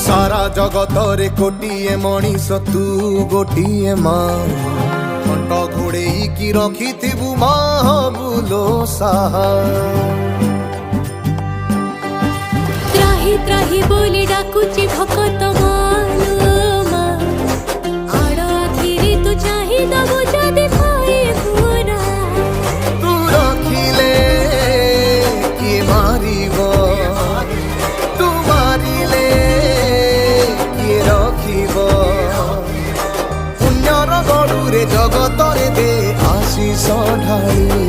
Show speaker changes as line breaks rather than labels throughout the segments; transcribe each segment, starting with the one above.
सारा जगतरे कोटिए मनीष तू गोटिए माँ कंट घोड़े की रखिथिबु महाबुलो साहा
त्राही त्राही बोली डाकुची भकत मालुमा आड़ आखिरी तू चाही दबु जदि पाए पूरा
तू रखिले किए मारिबो तू मारिले किए रखिबो पुण्यर गड़ुरे जगतरे दे आशीष ढाली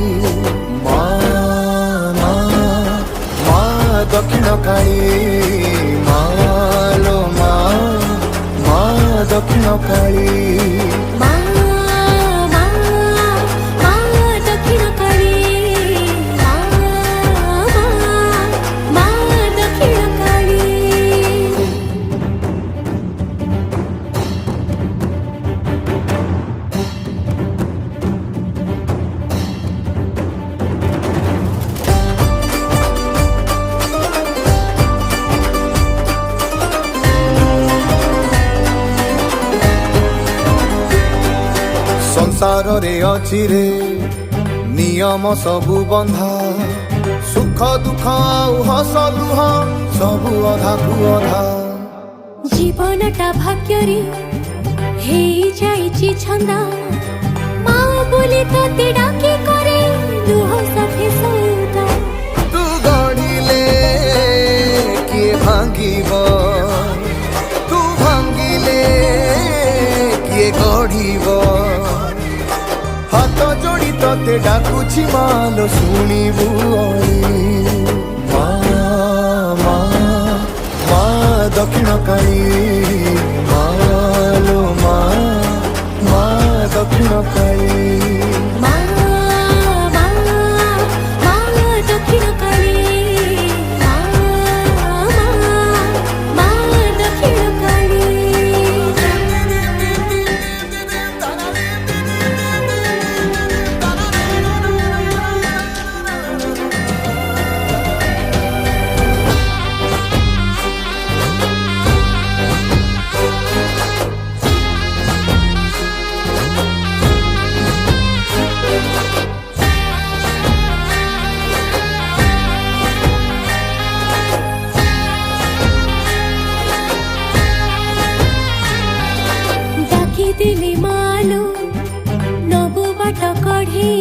दक्षिण काली मालो मा दक्षिण काली संसार रे अछि रे नियम सबु बंधा सुख दुख हस लुह सबु अधा कु अधा
जीवनटा भाग्यरी हे जाइछि छंदा माँ बोली तते डाके करे लुह सफे सौदा
तू गढ़िले किए भांगिब तू भांगिले किए गढ़िब हाथ जोड़ी तते डाकुछि मालो शुणिबु माँ दक्षिण काली मालो माँ दक्षिण काली
दक्षिण काली दक्षिण काली दिली मालो नबु बाट कढ़ी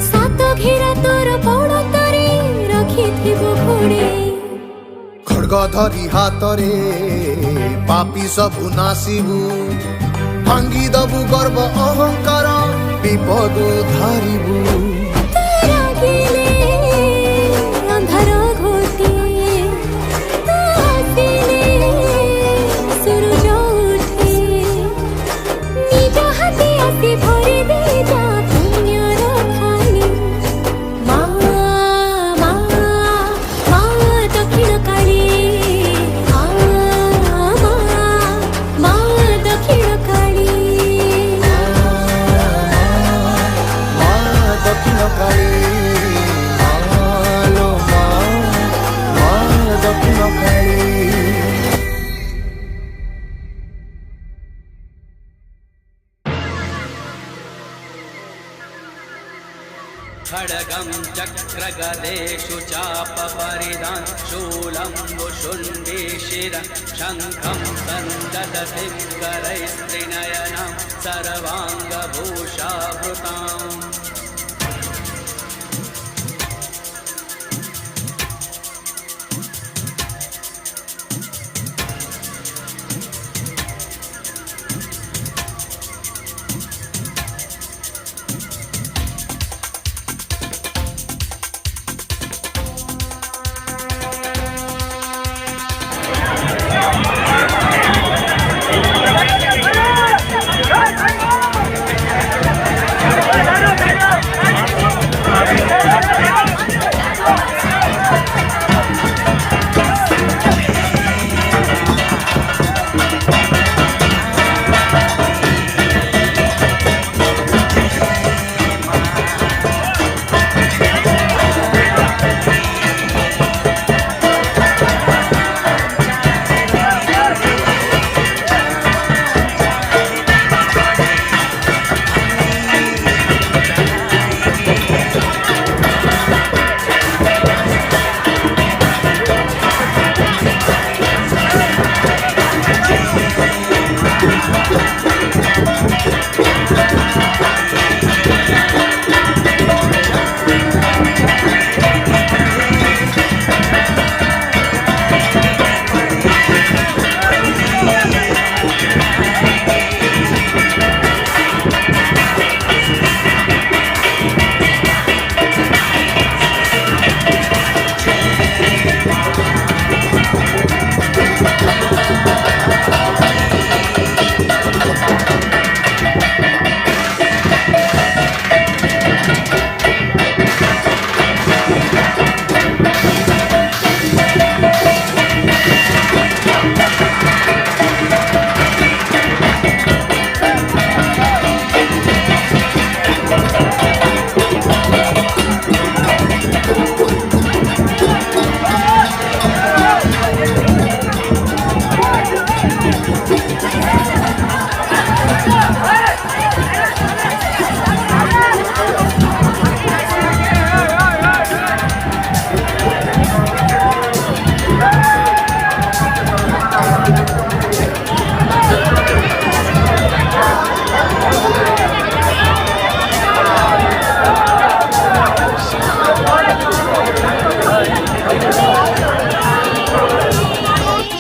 सात घेरा तोर बड़ तरे रखिथिबु घोड़े
खड्ग धरी हातरे पापी सबु नासिबु भांगी दबु गर्व अहंकार विपद धारिबु
अंधार घोटे भरे दे जा पुण्यर खाली माँ दक्षिण काली माँ दक्षिण काली
दक्षिण
खड्गं चक्रगदेषु चापपरिधान् शूलं वुशुण्डे शिरः शङ्खं सन्ददति करैस्त्रिनयनां सर्वाङ्गभूषावृताम्